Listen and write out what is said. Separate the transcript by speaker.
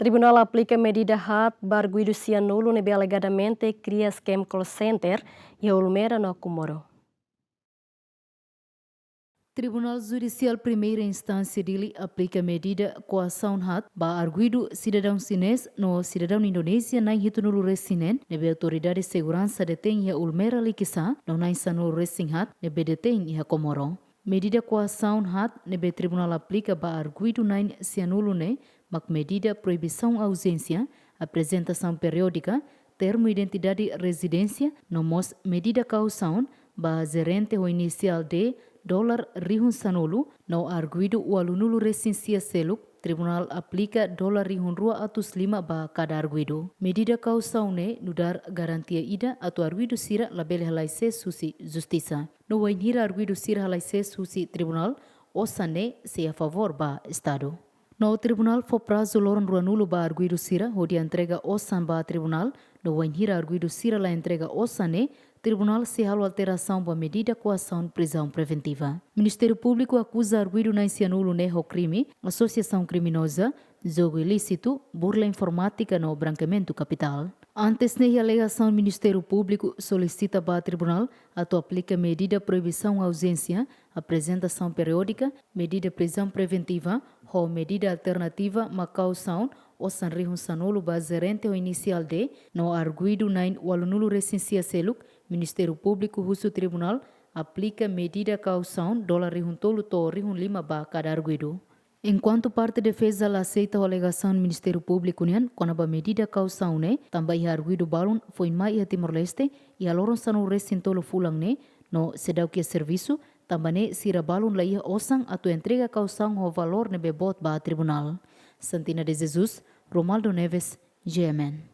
Speaker 1: Tribunal aplica medida hat arguidu nulo neebé alegadamente kria scam call center e Ulmera no Comoro.
Speaker 2: Tribunal Judicial Primeira Instância dele aplica medida coação hat ba arguido cidadão chinês no cidadão indonésia na hitunulu resinen nebe autoridade de segurança detém a Ulmera likisa no na insanulu resin hat nebe detém a Comoro. Medida coação hat nebe tribunal aplica ba arguido nain cianulo ne mak medida proibição ausência, apresentação periódica, termo identidade residência, no mos medida caução ba gerente o inicial de $rihun sanulu, no arguido o alunulu residencia seluk, tribunal aplica $rihun 205 ba cada arguido. Medida caução ne nudar garantia ida atau arguido sira label halaise susi justiça. No wainhira arguido sira halaise susi tribunal, osane se a favor ba estado. No tribunal foi prazo loron ruanulo ba arguido sira, onde entrega osan ba tribunal, no wainhira arguido sira la entrega osane, tribunal se halo alteração ba medida coação prisão preventiva. Ministério Público acusa arguido na cianulo ne ho crime, associação criminosa, jogo ilícito, burla informática no branqueamento capital. Antes ne alegação Ministério Público solicita ba tribunal ato aplica medida proibição ausência, apresentação periódica, medida prisão preventiva, ou medida alternativa macaução ou sanrihun sanolo ba gerente o inicial de no arguido nain walunulo recensia seluk, Ministério Público Russo Tribunal aplica medida caução $rihun tolo to rihun 5 ba cada arguido. Enquanto parte defesa aceita a alegação do Ministério Público com a medida caução ne, também arguido balon foi mai a Timor-Leste e a loron sanu recintolo fulang ne, no sedau que serviço, também sira balon laia osang atau entrega caução o valor ne bebot ba tribunal. Santina de Jesus, Romaldo Neves, GMN.